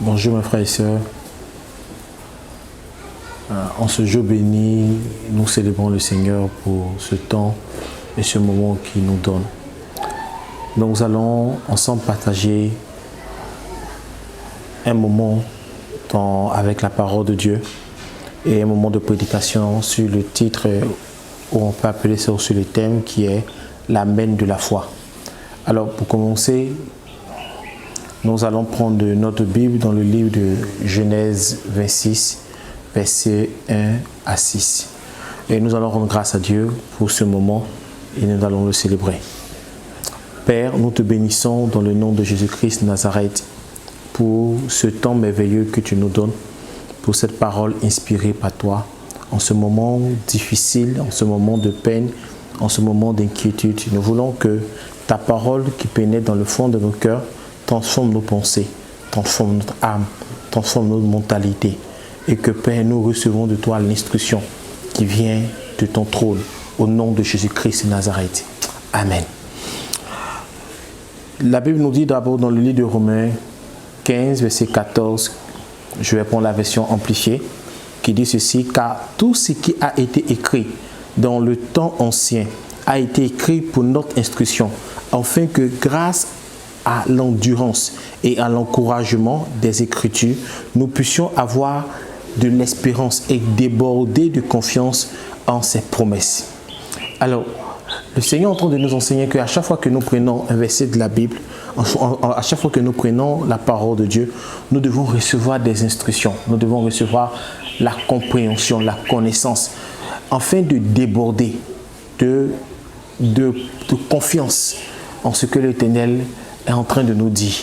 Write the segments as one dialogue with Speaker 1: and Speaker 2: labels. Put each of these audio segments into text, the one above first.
Speaker 1: Bonjour mes frères et sœurs. En ce jour béni, nous célébrons le Seigneur pour ce temps et ce moment qu'il nous donne. Nous allons ensemble partager un moment avec la parole de Dieu et un moment de prédication sur le titre, où on peut appeler ça sur le thème qui est la main de la foi. Alors pour commencer, nous allons prendre notre Bible dans le livre de Genèse 26, versets 1 à 6. Et nous allons rendre grâce à Dieu pour ce moment et nous allons le célébrer. Père, nous te bénissons dans le nom de Jésus-Christ de Nazareth pour ce temps merveilleux que tu nous donnes, pour cette parole inspirée par toi, en ce moment difficile, en ce moment de peine, en ce moment d'inquiétude. Nous voulons que ta parole qui pénètre dans le fond de nos cœurs transforme nos pensées, transforme notre âme, transforme notre mentalité. Et que, Père, nous recevons de toi l'instruction qui vient de ton trône, au nom de Jésus-Christ de Nazareth. Amen. La Bible nous dit d'abord dans le livre de Romains 15, verset 14, je vais prendre la version amplifiée, qui dit ceci: car tout ce qui a été écrit dans le temps ancien a été écrit pour notre instruction, afin que grâce à l'endurance et à l'encouragement des Écritures, nous puissions avoir de l'espérance et déborder de confiance en ses promesses. Alors, le Seigneur est en train de nous enseigner qu'à chaque fois que nous prenons un verset de la Bible, à chaque fois que nous prenons la parole de Dieu, nous devons recevoir des instructions, nous devons recevoir la compréhension, la connaissance, afin de déborder de confiance en ce que l'Éternel est en train de nous dire.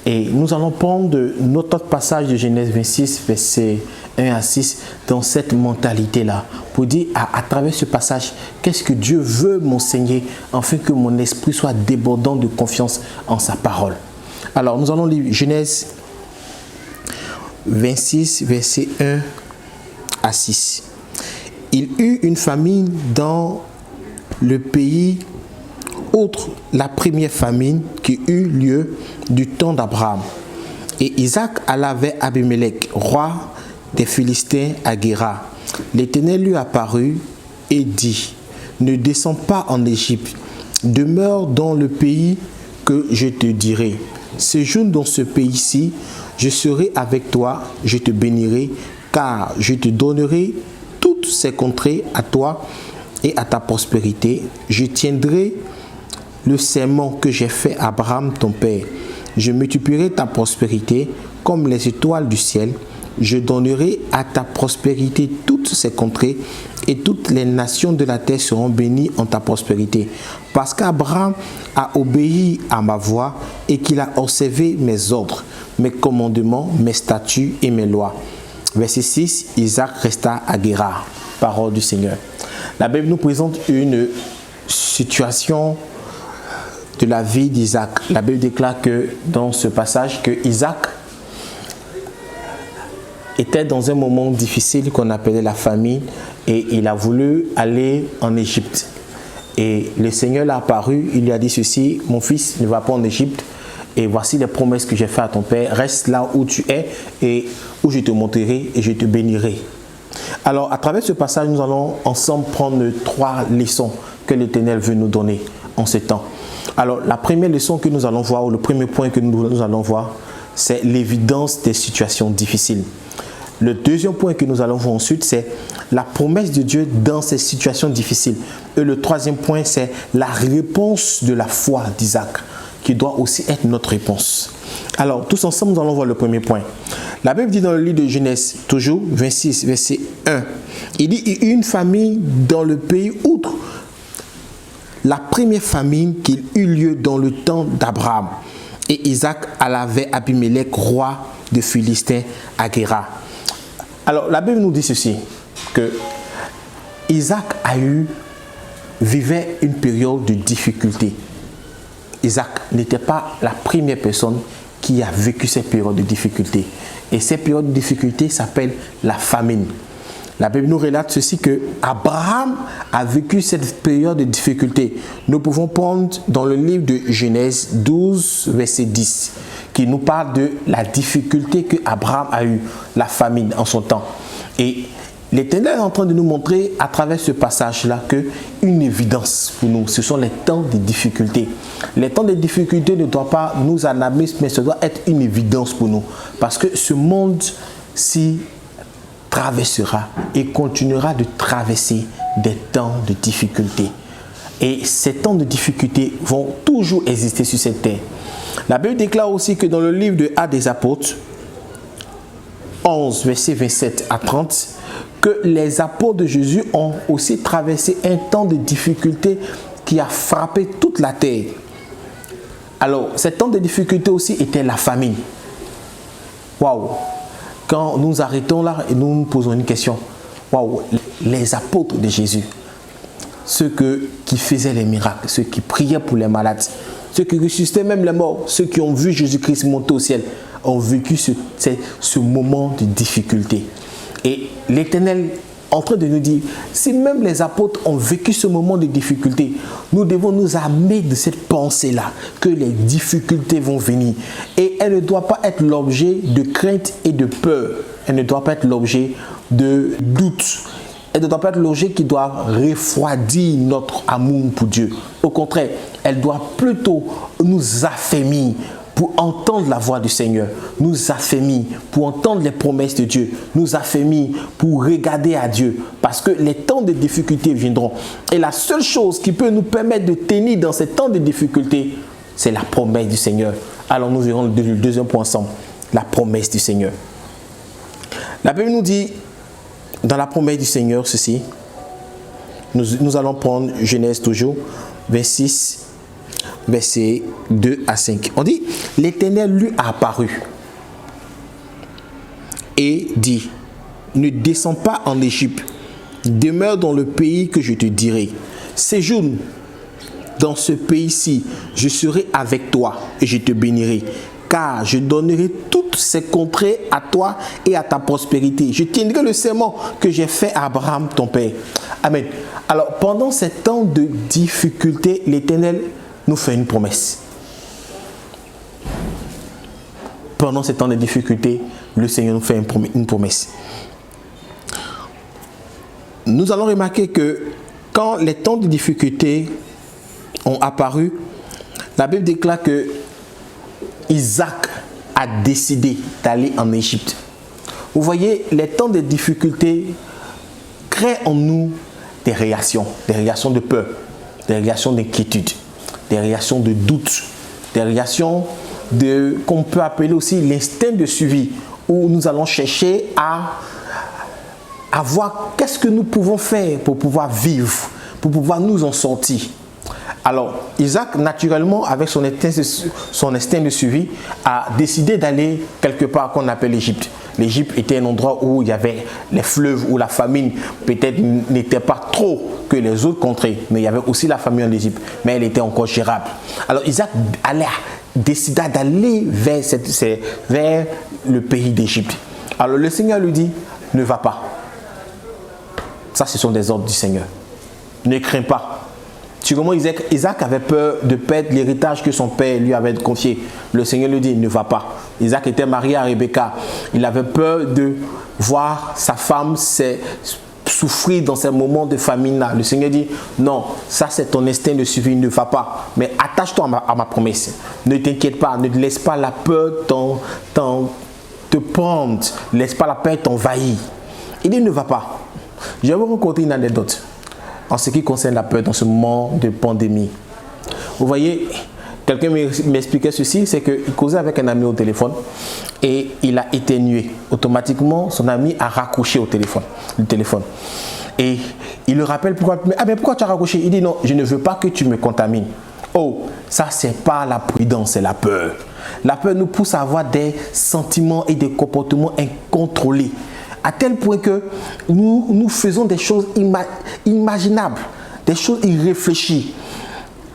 Speaker 1: Et nous allons prendre notre passage de Genèse 26, versets 1 à 6, dans cette mentalité-là, pour dire à travers ce passage, qu'est-ce que Dieu veut m'enseigner, afin que mon esprit soit débordant de confiance en sa parole. Alors, nous allons lire Genèse 26, versets 1 à 6. Il eut une famine dans le pays outre la première famine qui eut lieu du temps d'Abraham. Et Isaac alla vers Abimelech, roi des Philistins à Guérar. L'Éternel lui apparut et dit: ne descends pas en Égypte, demeure dans le pays que je te dirai. Séjourne dans ce pays-ci, je serai avec toi, je te bénirai, car je te donnerai toutes ces contrées à toi et à ta prospérité. Je tiendrai le serment que j'ai fait à Abraham ton père. Je multiplierai ta prospérité comme les étoiles du ciel. Je donnerai à ta prospérité toutes ces contrées, et toutes les nations de la terre seront bénies en ta prospérité. Parce qu'Abraham a obéi à ma voix et qu'il a observé mes ordres, mes commandements, mes statuts et mes lois. Verset 6, Isaac resta à Guérar. Parole du Seigneur. La Bible nous présente une situation de la vie d'Isaac. La Bible déclare que dans ce passage que Isaac était dans un moment difficile qu'on appelait la famine, et il a voulu aller en Égypte. Et le Seigneur l'a apparu, il lui a dit ceci: mon fils, ne va pas en Égypte, et voici les promesses que j'ai faites à ton père, reste là où tu es et où je te montrerai et je te bénirai. Alors à travers ce passage, nous allons ensemble prendre 3 leçons que l'Éternel veut nous donner en ce temps. Alors la première leçon que nous allons voir, ou le premier point que nous allons voir, c'est l'évidence des situations difficiles. Le deuxième point que nous allons voir ensuite, c'est la promesse de Dieu dans ces situations difficiles. Et le troisième point, c'est la réponse de la foi d'Isaac, qui doit aussi être notre réponse. Alors, tous ensemble, nous allons voir le premier point. La Bible dit dans le livre de Genèse, toujours 26, verset 1, il dit: il y eut une famine dans le pays outre la première famine qui eut lieu dans le temps d'Abraham. Et Isaac alla vers Abimelech, roi de Philistins à Guérar. Alors, la Bible nous dit ceci, que Isaac vivait une période de difficulté. Isaac n'était pas la première personne qui a vécu cette période de difficulté. Et cette période de difficulté s'appelle la famine. La Bible nous relate ceci, que Abraham a vécu cette période de difficulté. Nous pouvons prendre dans le livre de Genèse 12, verset 10, qui nous parle de la difficulté que Abraham a eue, la famine en son temps. Et l'Éternel est en train de nous montrer à travers ce passage-là qu'une évidence pour nous, ce sont les temps de difficulté. Les temps de difficulté ne doivent pas nous alarmer, mais ça doit être une évidence pour nous. Parce que ce monde-ci traversera et continuera de traverser des temps de difficulté. Et ces temps de difficulté vont toujours exister sur cette terre. La Bible déclare aussi que dans le livre de Actes des Apôtres, 11, versets 27 à 30, que les apôtres de Jésus ont aussi traversé un temps de difficulté qui a frappé toute la terre. Alors, ce temps de difficulté aussi était la famine. Waouh! Quand nous arrêtons là et nous nous posons une question, waouh, les apôtres de Jésus, ceux qui faisaient les miracles, ceux qui priaient pour les malades, ceux qui ressuscitaient même les morts, ceux qui ont vu Jésus-Christ monter au ciel, ont vécu ce moment de difficulté. Et l'Éternel est en train de nous dire, si même les apôtres ont vécu ce moment de difficulté, nous devons nous armer de cette pensée-là, que les difficultés vont venir. Et elle ne doit pas être l'objet de crainte et de peur. Elle ne doit pas être l'objet de doute. Elle ne doit pas être l'objet qui doit refroidir notre amour pour Dieu. Au contraire, elle doit plutôt nous affermir pour entendre la voix du Seigneur, nous affermir pour entendre les promesses de Dieu, nous affermir pour regarder à Dieu, parce que les temps de difficulté viendront. Et la seule chose qui peut nous permettre de tenir dans ces temps de difficulté, c'est la promesse du Seigneur. Alors nous verrons le deuxième point ensemble, la promesse du Seigneur. La Bible nous dit, dans la promesse du Seigneur, ceci, nous allons prendre Genèse toujours, 26, versets 2 à 5. On dit, l'Éternel lui a apparu et dit, ne descends pas en Égypte, demeure dans le pays que je te dirai. Séjourne dans ce pays-ci, je serai avec toi et je te bénirai. Car je donnerai toutes ces contrées à toi et à ta prospérité. Je tiendrai le serment que j'ai fait à Abraham, ton père. Amen. Alors, pendant ces temps de difficulté, l'Éternel nous fait une promesse. Pendant ces temps de difficulté, le Seigneur nous fait une promesse. Nous allons remarquer que quand les temps de difficulté ont apparu, la Bible déclare que Isaac a décidé d'aller en Égypte. Vous voyez, les temps de difficulté créent en nous des réactions de peur, des réactions d'inquiétude, des réactions de doute, des réactions qu'on peut appeler aussi l'instinct de survie, où nous allons chercher à voir qu'est-ce que nous pouvons faire pour pouvoir vivre, pour pouvoir nous en sortir. Alors, Isaac, naturellement, avec son instinct de survie, a décidé d'aller quelque part qu'on appelle l'Égypte. L'Égypte était un endroit où il y avait les fleuves, où la famine peut-être n'était pas trop que les autres contrées, mais il y avait aussi la famine en Égypte, mais elle était encore gérable. Alors Isaac décida d'aller vers le pays d'Égypte. Alors le Seigneur lui dit, ne va pas. Ça, ce sont des ordres du Seigneur. Ne crains pas. Sûrement, Isaac avait peur de perdre l'héritage que son père lui avait confié. Le Seigneur lui dit, ne va pas. Isaac était marié à Rebecca. Il avait peur de voir sa femme souffrir dans ces moments de famine-là. Le Seigneur dit, non, ça c'est ton instinct de survie, ne va pas. Mais attache-toi à ma promesse. Ne t'inquiète pas, ne laisse pas la peur te prendre. Ne laisse pas la peur t'envahir. Il dit, ne va pas. Je vais vous raconter une anecdote en ce qui concerne la peur dans ce moment de pandémie. Vous voyez, quelqu'un m'expliquait ceci, c'est qu'il causait avec un ami au téléphone et il a éternué. Automatiquement, son ami a raccroché le téléphone. Et il le rappelle, mais pourquoi tu as raccroché? Il dit non, je ne veux pas que tu me contamines. Oh, ça c'est pas la prudence, c'est la peur. La peur nous pousse à avoir des sentiments et des comportements incontrôlés. À tel point que nous faisons des choses imaginables, des choses irréfléchies.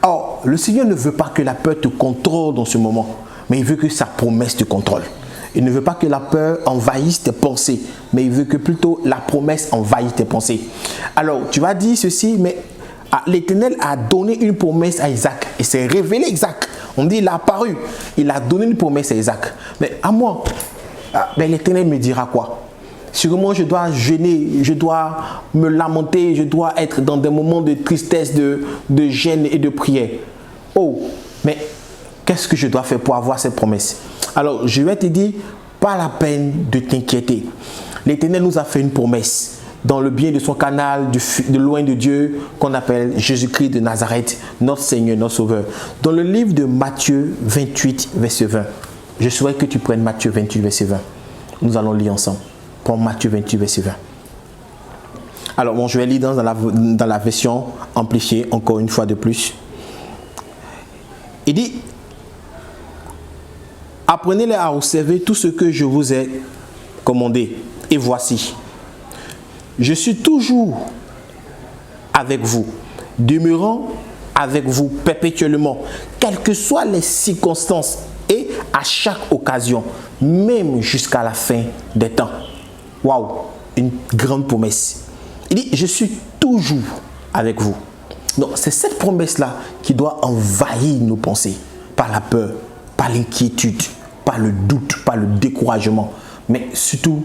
Speaker 1: Or, le Seigneur ne veut pas que la peur te contrôle dans ce moment, mais il veut que sa promesse te contrôle. Il ne veut pas que la peur envahisse tes pensées, mais il veut que plutôt la promesse envahisse tes pensées. Alors, tu vas dire ceci, mais l'Éternel a donné une promesse à Isaac et s'est révélé Isaac On dit, il a apparu, il a donné une promesse à Isaac. Mais à moi, l'Éternel me dira quoi? Sûrement, je dois jeûner, je dois me lamenter, je dois être dans des moments de tristesse, de gêne et de prière. Oh, mais qu'est-ce que je dois faire pour avoir cette promesse? Alors, je vais te dire, pas la peine de t'inquiéter. L'Éternel nous a fait une promesse dans le bien de son canal, de loin de Dieu, qu'on appelle Jésus-Christ de Nazareth, notre Seigneur, notre Sauveur. Dans le livre de Matthieu 28, verset 20, je souhaite que tu prennes Matthieu 28, verset 20. Nous allons lire ensemble. Prends Matthieu 28, verset 20. Alors, bon, je vais lire dans la version amplifiée, encore une fois de plus. Il dit, apprenez-les à observer tout ce que je vous ai commandé. Et voici, je suis toujours avec vous, demeurant avec vous perpétuellement, quelles que soient les circonstances et à chaque occasion, même jusqu'à la fin des temps. Waouh, une grande promesse. Il dit, je suis toujours avec vous. Donc, c'est cette promesse-là qui doit envahir nos pensées par la peur, par l'inquiétude, par le doute, par le découragement, mais surtout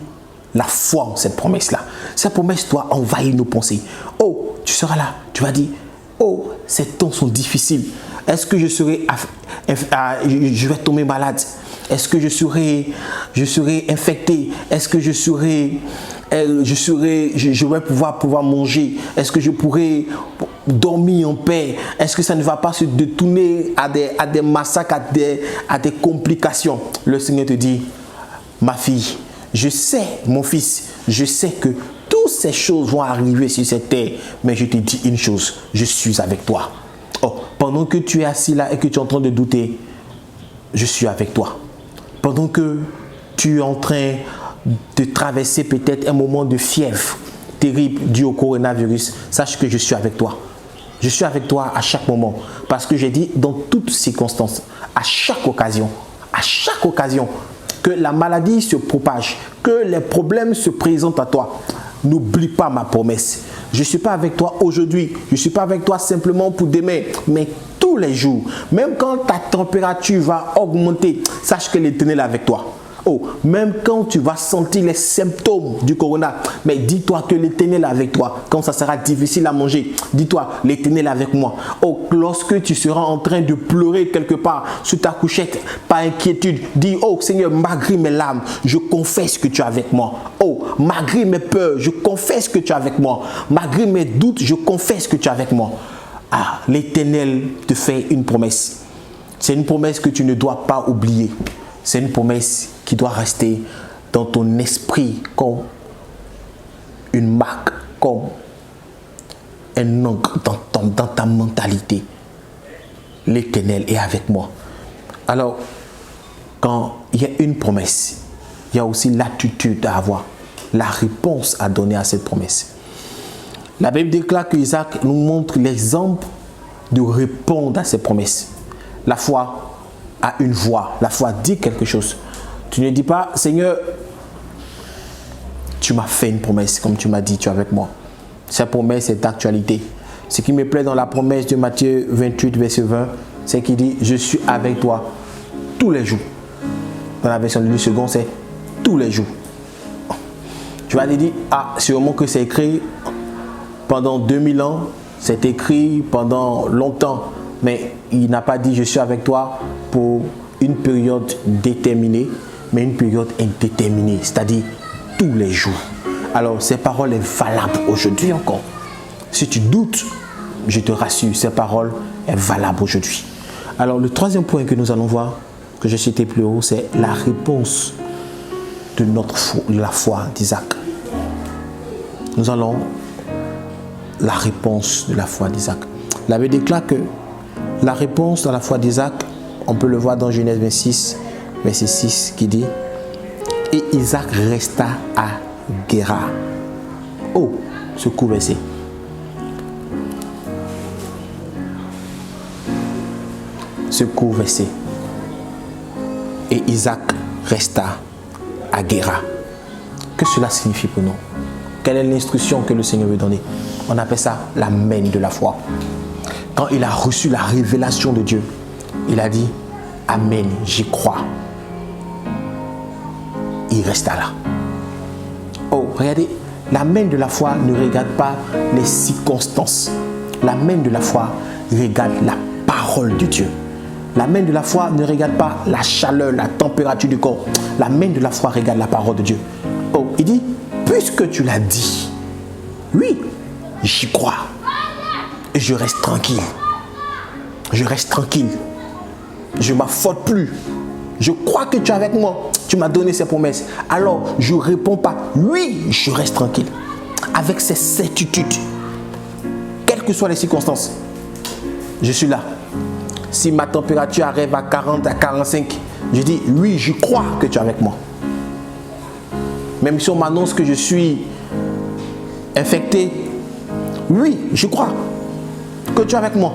Speaker 1: la foi en cette promesse-là. Cette promesse doit envahir nos pensées. Oh, tu seras là, tu vas dire, oh, ces temps sont difficiles. Est-ce que je vais tomber malade? Est-ce que je serai infecté? Est-ce que je vais pouvoir manger? Est-ce que je pourrai dormir en paix? Est-ce que ça ne va pas se détourner à des massacres, à des complications? Le Seigneur te dit, ma fille, je sais, mon fils, je sais que toutes ces choses vont arriver sur cette terre, mais je te dis une chose, je suis avec toi. Oh, pendant que tu es assis là et que tu es en train de douter, je suis avec toi. Pendant que tu es en train de traverser peut-être un moment de fièvre terrible dû au coronavirus, sache que je suis avec toi. Je suis avec toi à chaque moment. Parce que j'ai dit, dans toutes circonstances, à chaque occasion, que la maladie se propage, que les problèmes se présentent à toi, n'oublie pas ma promesse. Je ne suis pas avec toi aujourd'hui, je ne suis pas avec toi simplement pour demain, mais tous les jours. Même quand ta température va augmenter, sache que l'Éternel est avec toi. Oh, même quand tu vas sentir les symptômes du corona, mais dis-toi que l'Éternel est avec toi. Quand ça sera difficile à manger, dis-toi, l'Éternel est avec moi. Oh, lorsque tu seras en train de pleurer quelque part sur ta couchette, pas inquiétude, dis, oh Seigneur, malgré mes larmes, je confesse que tu es avec moi. Oh, malgré mes peurs, je confesse que tu es avec moi. Malgré mes doutes, je confesse que tu es avec moi. Ah, l'Éternel te fait une promesse. C'est une promesse que tu ne dois pas oublier. C'est une promesse qui doit rester dans ton esprit comme une marque, comme un encre dans ta mentalité. L'Éternel est avec moi. Alors, quand il y a une promesse, il y a aussi l'attitude à avoir, la réponse à donner à cette promesse. La Bible déclare que Isaac nous montre l'exemple de répondre à ces promesses. La foi a une voix, la foi dit quelque chose. Tu ne dis pas, Seigneur, tu m'as fait une promesse, comme tu m'as dit, tu es avec moi. Cette promesse est d'actualité. Ce qui me plaît dans la promesse de Matthieu 28, verset 20, c'est qu'il dit, je suis avec toi tous les jours. Dans la version du second, c'est tous les jours. Tu vas te dire, ah, sûrement que c'est écrit pendant 2000 ans, c'est écrit pendant longtemps, mais il n'a pas dit je suis avec toi pour une période déterminée, mais une période indéterminée, c'est-à-dire tous les jours. Alors, ces paroles sont valables aujourd'hui encore. Si tu doutes, je te rassure, ces paroles sont valables aujourd'hui. Alors, le troisième point que nous allons voir, que j'ai cité plus haut, c'est la réponse de la foi d'Isaac. Nous allons la réponse de la foi d'Isaac. La Bible déclare que la réponse de la foi d'Isaac, on peut le voir dans Genèse 26, verset 6, qui dit « Et Isaac resta à Guérar. » Oh, ce court verset. Ce court verset. Et Isaac resta à Guérar. Que cela signifie pour nous? Quelle est l'instruction que le Seigneur veut donner? On appelle ça la main de la foi. Quand il a reçu la révélation de Dieu, il a dit, Amen, j'y crois. Il resta là. Oh, regardez, la main de la foi ne regarde pas les circonstances. La main de la foi regarde la parole de Dieu. La main de la foi ne regarde pas la chaleur, la température du corps. La main de la foi regarde la parole de Dieu. Oh, il dit, puisque tu l'as dit, oui, j'y crois. Et je reste tranquille. Je reste tranquille. Je ne m'affolte plus. Je crois que tu es avec moi. Tu m'as donné ces promesses. Alors, je ne réponds pas. Oui, je reste tranquille. Avec ces certitudes. Quelles que soient les circonstances. Je suis là. Si ma température arrive à 40, à 45, je dis, oui, je crois que tu es avec moi. Même si on m'annonce que je suis infecté, oui, je crois que tu es avec moi.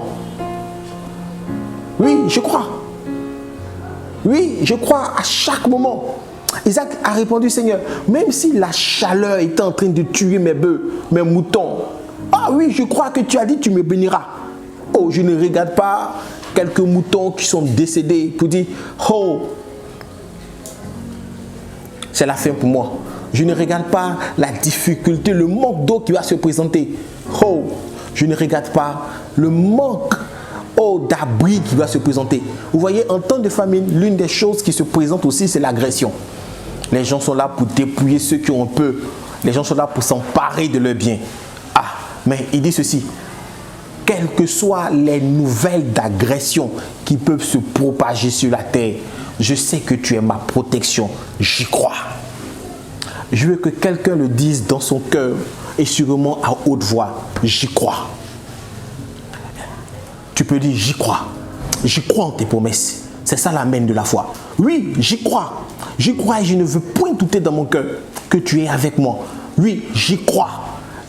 Speaker 1: Oui, je crois. Oui, je crois à chaque moment. Isaac a répondu, Seigneur, même si la chaleur était en train de tuer mes bœufs, mes moutons, ah oui, je crois que tu as dit, tu me béniras. Oh, je ne regarde pas quelques moutons qui sont décédés pour dire, oh, c'est la fin pour moi. Je ne regarde pas la difficulté, le manque d'eau qui va se présenter. Oh, je ne regarde pas le manque d'abri qui va se présenter. Vous voyez, en temps de famine, l'une des choses qui se présente aussi, c'est l'agression. Les gens sont là pour dépouiller ceux qui ont peu. Les gens sont là pour s'emparer de leurs biens. Ah, mais il dit ceci. Quelles que soient les nouvelles d'agression qui peuvent se propager sur la terre, je sais que tu es ma protection. J'y crois. Je veux que quelqu'un le dise dans son cœur et sûrement à haute voix. J'y crois. Tu peux dire, j'y crois. J'y crois en tes promesses. C'est ça la main de la foi. Oui, j'y crois. J'y crois et je ne veux point douter dans mon cœur que tu es avec moi. Oui, j'y crois.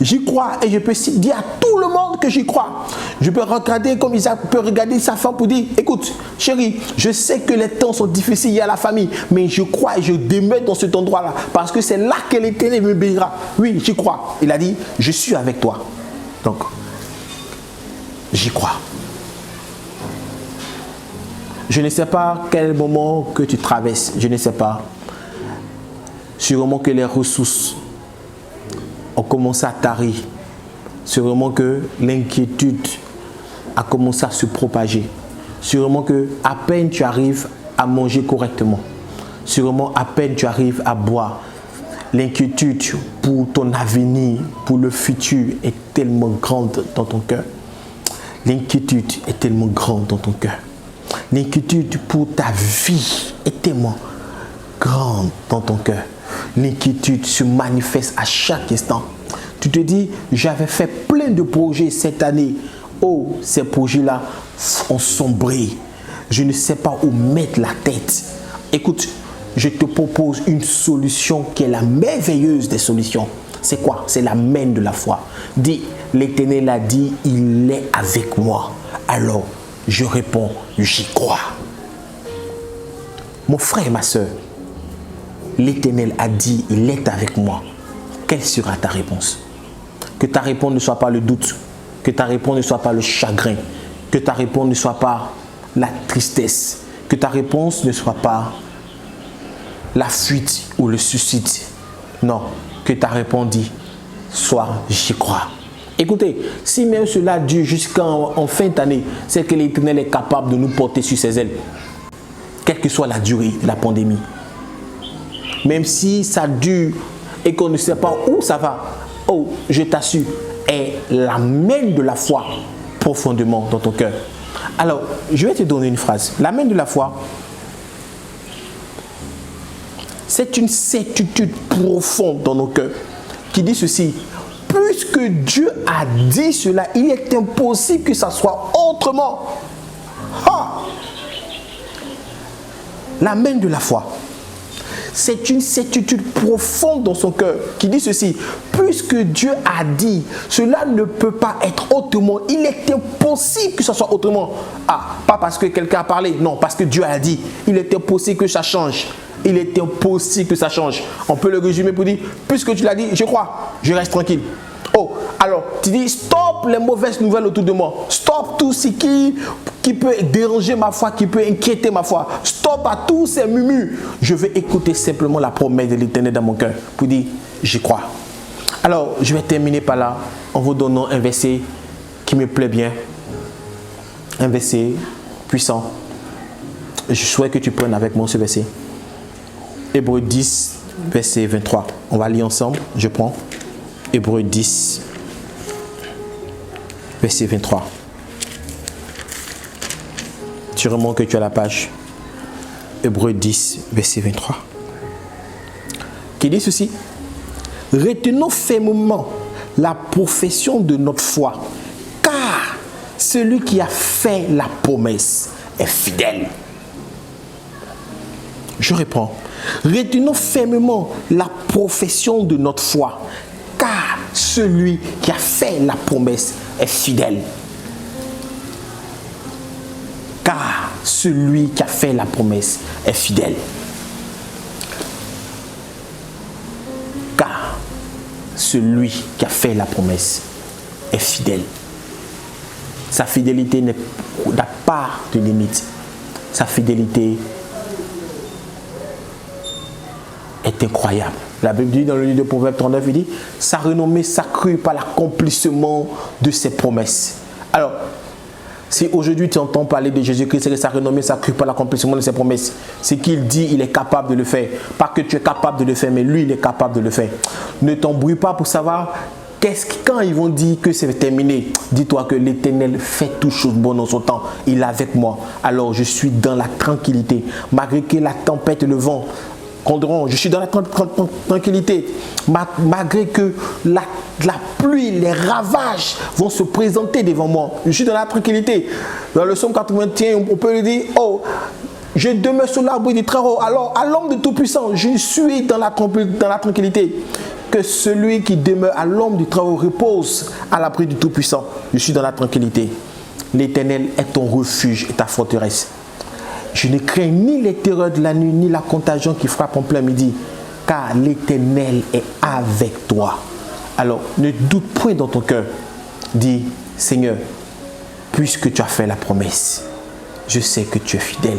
Speaker 1: J'y crois et je peux dire à tout le monde que j'y crois. Je peux regarder comme Isaac peut regarder sa femme pour dire, écoute, chérie, je sais que les temps sont difficiles, il y a la famille, mais je crois et je demeure dans cet endroit-là parce que c'est là que l'Éternel me bénira. Oui, j'y crois. Il a dit, je suis avec toi. Donc, j'y crois. Je ne sais pas quel moment que tu traverses, je ne sais pas. Sûrement que les ressources ont commencé à tarir. Sûrement que l'inquiétude a commencé à se propager. Sûrement que à peine tu arrives à manger correctement. Sûrement à peine tu arrives à boire. L'inquiétude pour ton avenir, pour le futur est tellement grande dans ton cœur. L'inquiétude est tellement grande dans ton cœur. L'inquiétude pour ta vie est tellement grande dans ton cœur. L'inquiétude se manifeste à chaque instant. Tu te dis, j'avais fait plein de projets cette année. Oh, ces projets-là ont sombré. Je ne sais pas où mettre la tête. Écoute, je te propose une solution qui est la merveilleuse des solutions. C'est quoi? C'est la main de la foi. Dis, l'Éternel a dit, il est avec moi. Alors, je réponds, j'y crois. Mon frère et ma soeur, l'Éternel a dit, il est avec moi. Quelle sera ta réponse? Que ta réponse ne soit pas le doute, que ta réponse ne soit pas le chagrin, que ta réponse ne soit pas la tristesse, que ta réponse ne soit pas la fuite ou le suicide. Non, que ta réponse dit, soit j'y crois. Écoutez, si même cela dure jusqu'en fin d'année, c'est que l'Éternel est capable de nous porter sur ses ailes. Quelle que soit la durée de la pandémie. Même si ça dure et qu'on ne sait pas où ça va, oh, je t'assure, est la main de la foi profondément dans ton cœur. Alors, je vais te donner une phrase. La main de la foi, c'est une certitude profonde dans nos cœurs qui dit ceci. Puisque Dieu a dit cela, il est impossible que ça soit autrement. Ha! La main de la foi. C'est une certitude profonde dans son cœur qui dit ceci. Puisque Dieu a dit, cela ne peut pas être autrement. Il est impossible que ça soit autrement. Ah, pas parce que quelqu'un a parlé. Non, parce que Dieu a dit. Il est impossible que ça change. Il est impossible que ça change. On peut le résumer pour dire, puisque tu l'as dit, je crois, je reste tranquille. Oh, alors, tu dis, stop les mauvaises nouvelles autour de moi. Stop tout ce qui qui peut déranger ma foi, qui peut inquiéter ma foi. Stop à tous ces murmures. Je vais écouter simplement la promesse de l'Éternel dans mon cœur pour dire, j'y crois. Alors, je vais terminer par là en vous donnant un verset qui me plaît bien. Un verset puissant. Je souhaite que tu prennes avec moi ce verset. Hébreux 10, verset 23. On va lire ensemble. Je prends Hébreux 10, verset 23. Tu remontes que tu as la page. Hébreux 10, verset 23. Qui dit ceci. Retenons fermement la profession de notre foi, car celui qui a fait la promesse est fidèle. Je réponds. Retenons fermement la profession de notre foi, car celui qui a fait la promesse est fidèle. Car celui qui a fait la promesse est fidèle. Car celui qui a fait la promesse est fidèle. Sa fidélité n'a pas de limite. Sa fidélité est incroyable. La Bible dit dans le livre de Proverbes 39, il dit, sa renommée s'accrut par l'accomplissement de ses promesses. Alors, si aujourd'hui tu entends parler de Jésus-Christ, c'est que sa renommée s'accrut par l'accomplissement de ses promesses. Ce qu'il dit, il est capable de le faire. Pas que tu es capable de le faire, mais lui, il est capable de le faire. Ne t'embrouille pas pour savoir quand ils vont dire que c'est terminé. Dis-toi que l'Éternel fait toutes choses bonnes en son temps. Il est avec moi. Alors je suis dans la tranquillité. Malgré que la tempête et le vent, je suis dans la tranquillité. Malgré que la pluie, les ravages vont se présenter devant moi. Je suis dans la tranquillité. Dans le psaume 81, on peut le dire, oh, je demeure sous l'arbre du Très-Haut. Alors, à l'ombre de Tout-Puissant, je suis dans la tranquillité. Que celui qui demeure à l'ombre du Très-Haut repose à l'abri du Tout-Puissant. Je suis dans la tranquillité. L'Éternel est ton refuge et ta forteresse. Je ne crains ni les terreurs de la nuit, ni la contagion qui frappe en plein midi, car l'Éternel est avec toi. Alors, ne doute point dans ton cœur. Dis, Seigneur, puisque tu as fait la promesse, je sais que tu es fidèle,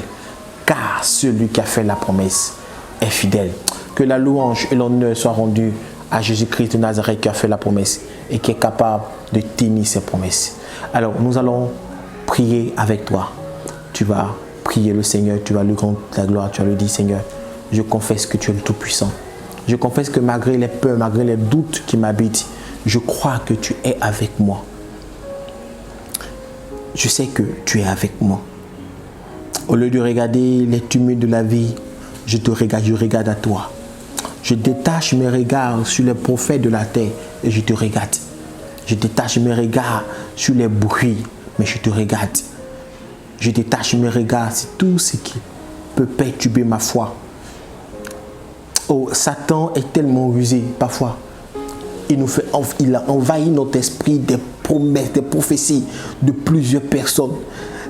Speaker 1: car celui qui a fait la promesse est fidèle. Que la louange et l'honneur soient rendus à Jésus-Christ de Nazareth qui a fait la promesse et qui est capable de tenir ses promesses. Alors, nous allons prier avec toi. Tu vas prier le Seigneur, tu vas lui rendre la gloire, tu vas lui dire, Seigneur, je confesse que tu es le Tout-Puissant. Je confesse que malgré les peurs, malgré les doutes qui m'habitent, je crois que tu es avec moi. Je sais que tu es avec moi. Au lieu de regarder les tumultes de la vie, je regarde à toi. Je détache mes regards sur les prophètes de la terre et je te regarde. Je détache mes regards sur les bruits, mais je te regarde. Je détache mes regards sur tout ce qui peut perturber ma foi. Oh, Satan est tellement rusé parfois. Il a envahi notre esprit des promesses, des prophéties de plusieurs personnes.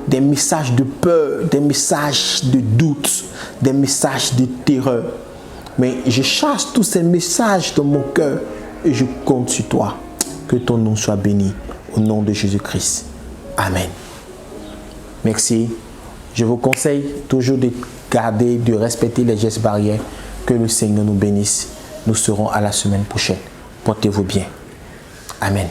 Speaker 1: Des messages de peur, des messages de doute, des messages de terreur. Mais je chasse tous ces messages dans mon cœur et je compte sur toi. Que ton nom soit béni au nom de Jésus-Christ. Amen. Merci. Je vous conseille toujours de garder, de respecter les gestes barrières. Que le Seigneur nous bénisse. Nous serons à la semaine prochaine. Portez-vous bien. Amen.